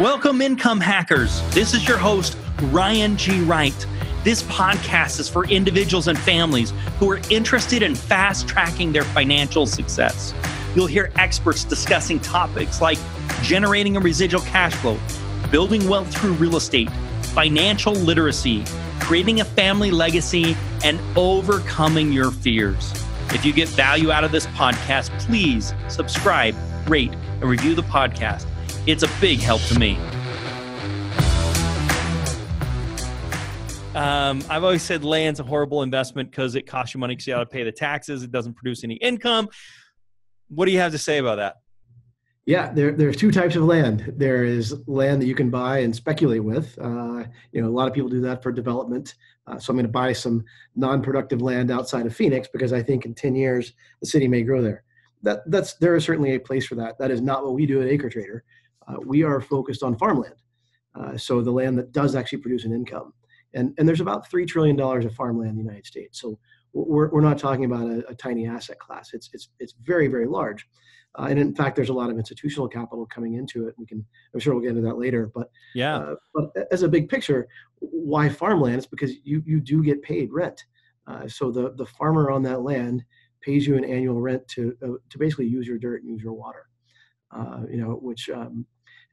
Welcome, income hackers. This is your host, Ryan G. Wright. This podcast is for individuals and families who are interested in fast-tracking their financial success. You'll hear experts discussing topics like generating a residual cash flow, building wealth through real estate, financial literacy, creating a family legacy, and overcoming your fears. If you get value out of this podcast, please subscribe, rate, and review the podcast. It's a big help to me. I've always said land's a horrible investment because it costs you money because you got to pay the taxes. It doesn't produce any income. What do you have to say about that? Yeah, there's two types of land. There is land that you can buy and speculate with. A lot of people do that for development. So I'm going to buy some non-productive land outside of Phoenix because I think in 10 years the city may grow there. There is certainly a place for that. That is not what we do at AcreTrader. We are focused on farmland. So the land that does actually produce an income. And there's about $3 trillion of farmland in the United States. So we're not talking about a tiny asset class. It's very, very large. And in fact, there's a lot of institutional capital coming into it. I'm sure we'll get into that later. But yeah. But as a big picture, why farmland? It's because you do get paid rent. So the farmer on that land pays you an annual rent to basically use your dirt and use your water. Which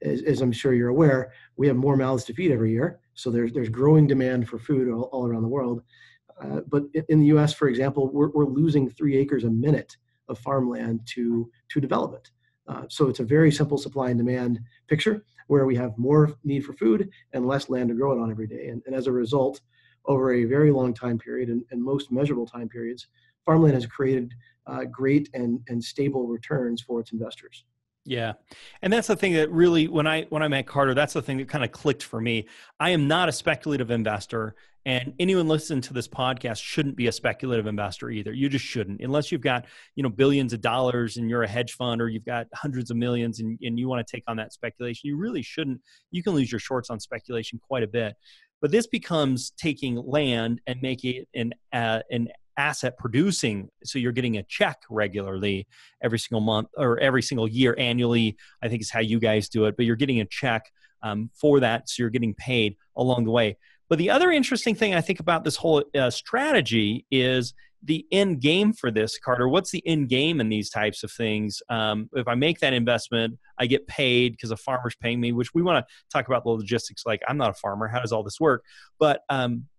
as I'm sure you're aware, we have more mouths to feed every year. So there's growing demand for food all around the world. But in the U.S., for example, we're losing 3 acres a minute of farmland to development. So it's a very simple supply and demand picture where we have more need for food and less land to grow it on every day. And as a result, over a very long time period and most measurable time periods, farmland has created great and stable returns for its investors. Yeah. And that's the thing that really, when I met Carter, that's the thing that kind of clicked for me. I am not a speculative investor, and anyone listening to this podcast shouldn't be a speculative investor either. You just shouldn't, unless you've got, billions of dollars and you're a hedge fund, or you've got hundreds of millions and you want to take on that speculation. You really shouldn't. You can lose your shorts on speculation quite a bit. But this becomes taking land and making it an asset producing. So you're getting a check regularly every single month or every single year, annually, I think is how you guys do it, but you're getting a check for that. So you're getting paid along the way. But the other interesting thing I think about this whole strategy is the end game for this, Carter. What's the end game in these types of things? If I make that investment, I get paid because a farmer's paying me, which we want to talk about the logistics. Like, I'm not a farmer. How does all this work? But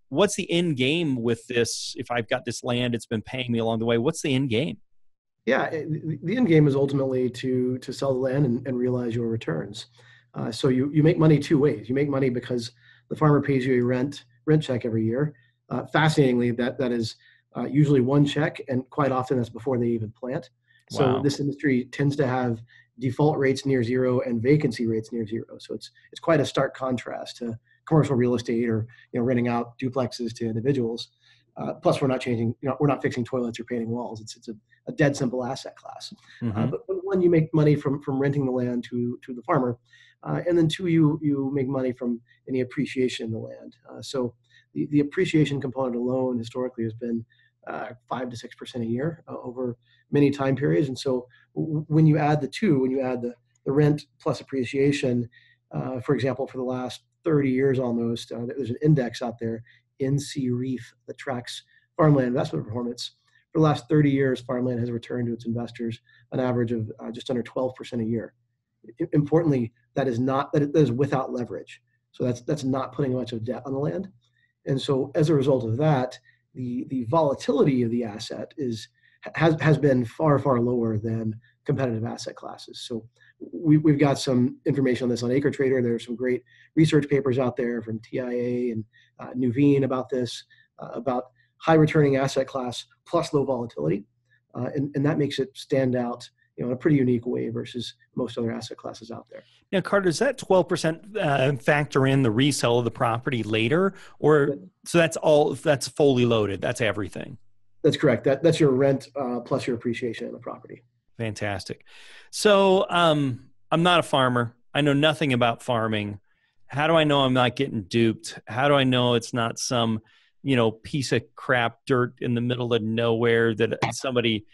what's the end game with this? If I've got this land, it's been paying me along the way. What's the end game? Yeah, the end game is ultimately to sell the land and realize your returns. So you make money two ways. You make money because the farmer pays you a rent check every year. Fascinatingly, that is usually one check, and quite often that's before they even plant. So This industry tends to have default rates near zero and vacancy rates near zero. So it's quite a stark contrast to commercial real estate or renting out duplexes to individuals. Plus, we're not changing. We're not fixing toilets or painting walls. It's a dead simple asset class. Mm-hmm. But one, you make money from renting the land to the farmer, and then two, you make money from any appreciation in the land. So the appreciation component alone historically has been 5 to 6% a year over many time periods. And so when you add the two, when you add the rent plus appreciation, for example, for the last 30 years almost, there's an index out there, NC REIF, that tracks farmland investment performance. For the last 30 years, farmland has returned to its investors an average of just under 12% a year. Importantly, that is without leverage. So that's not putting much of debt on the land. And so as a result of that, the volatility of the asset has been far, far lower than competitive asset classes. So we've got some information on this on AcreTrader. There are some great research papers out there from TIA and Nuveen about this, about high returning asset class plus low volatility. And that makes it stand out in a pretty unique way versus most other asset classes out there. Now, Carter, does that 12% factor in the resale of the property later? Or so that's fully loaded, that's everything? That's correct. That's your rent plus your appreciation in the property. Fantastic. So I'm not a farmer. I know nothing about farming. How do I know I'm not getting duped? How do I know it's not some, piece of crap dirt in the middle of nowhere that somebody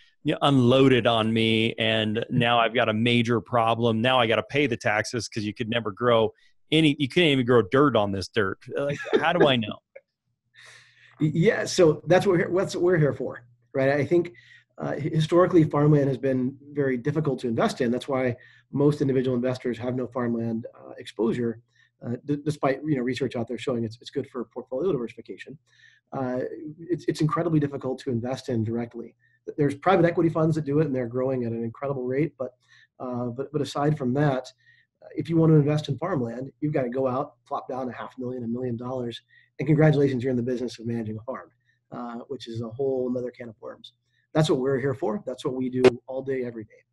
unloaded on me, and now I've got a major problem. Now I got to pay the taxes because you could never grow you couldn't even grow dirt on this dirt. Like, how do I know? Yeah, so that's what we're here for, right? I think historically farmland has been very difficult to invest in. That's why most individual investors have no farmland exposure, despite research out there showing it's good for portfolio diversification. It's incredibly difficult to invest in directly. There's private equity funds that do it, and they're growing at an incredible rate. But aside from that, if you want to invest in farmland, you've got to go out, plop down $500,000, $1 million, and congratulations, you're in the business of managing a farm, which is a whole other can of worms. That's what we're here for. That's what we do all day, every day.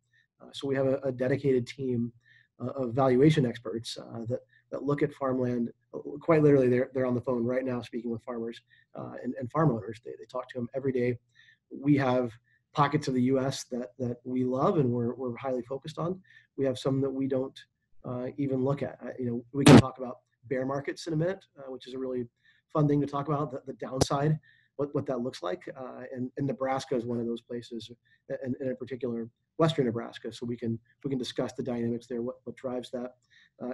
So we have a dedicated team of valuation experts that look at farmland. Quite literally, they're on the phone right now speaking with farmers and farm owners. They talk to them every day. We have pockets of the U.S. that we love and we're highly focused on. We have some that we don't even look at. We can talk about bear markets in a minute, which is a really fun thing to talk about, the downside, what that looks like. And Nebraska is one of those places, and in particular, Western Nebraska. So we can discuss the dynamics there, what drives that.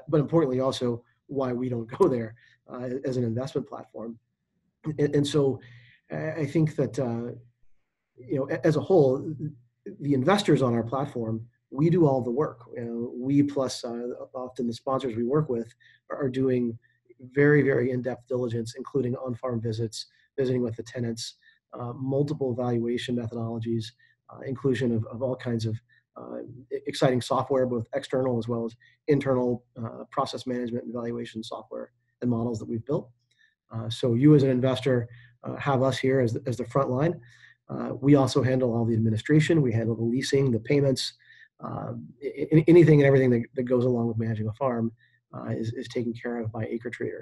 But importantly, also why we don't go there as an investment platform. And so I think that, as a whole, the investors on our platform, we do all the work. We plus often the sponsors we work with are doing very, very in-depth diligence, including on-farm visits, visiting with the tenants, multiple evaluation methodologies, inclusion of all kinds of exciting software, both external as well as internal process management and evaluation software and models that we've built. So you as an investor have us here as the front line. We also handle all the administration. We handle the leasing, the payments, anything and everything that goes along with managing a farm is taken care of by AcreTrader.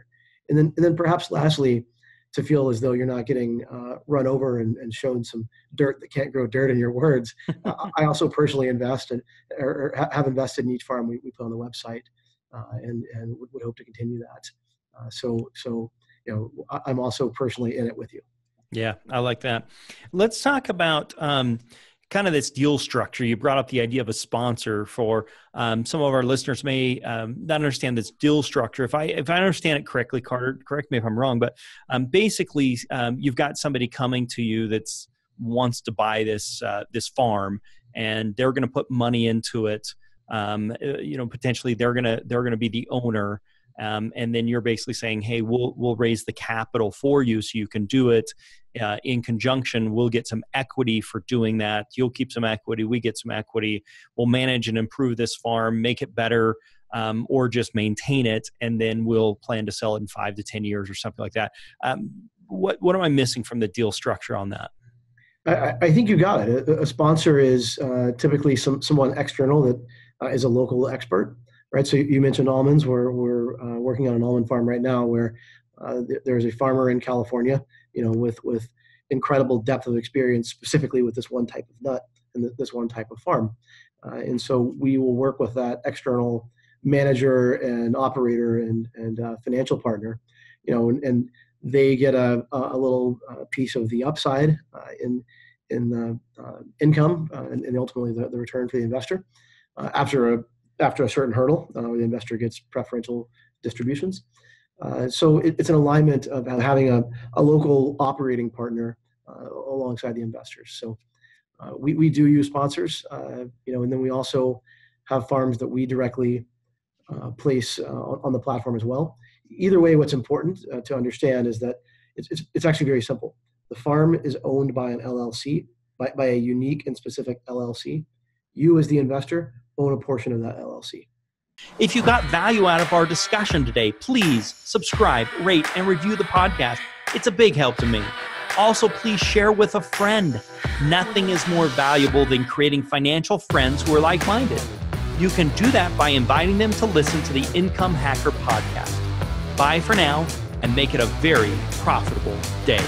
And then perhaps lastly, to feel as though you're not getting run over and shown some dirt that can't grow dirt, in your words, I also personally invest or have invested in each farm we put on the website, and would hope to continue that. So I'm also personally in it with you. Yeah, I like that. Let's talk about kind of this deal structure. You brought up the idea of a sponsor. For some of our listeners may not understand this deal structure. If I understand it correctly, Carter, correct me if I'm wrong, but basically you've got somebody coming to you that's wants to buy this farm, and they're going to put money into it. Potentially they're going to be the owner. And then you're basically saying, hey, we'll raise the capital for you so you can do it. In conjunction, we'll get some equity for doing that. You'll keep some equity. We get some equity. We'll manage and improve this farm, make it better, or just maintain it. And then we'll plan to sell it in 5 to 10 years or something like that. What am I missing from the deal structure on that? I think you got it. A sponsor is typically someone external that is a local expert. Right, so you mentioned almonds. We're working on an almond farm right now where there's a farmer in California, with incredible depth of experience, specifically with this one type of nut and this one type of farm. And so we will work with that external manager and operator and financial partner, and they get a little piece of the upside in the income and ultimately the return for the investor after a certain hurdle. The investor gets preferential distributions. So it's an alignment of having a local operating partner alongside the investors. So we do use sponsors, and then we also have farms that we directly place on the platform as well. Either way, what's important to understand is that it's actually very simple. The farm is owned by an LLC, by a unique and specific LLC. You as the investor own a portion of that LLC. If you got value out of our discussion today, please subscribe, rate, and review the podcast. It's a big help to me. Also, please share with a friend. Nothing is more valuable than creating financial friends who are like-minded. You can do that by inviting them to listen to the Income Hacker podcast. Bye for now, and make it a very profitable day.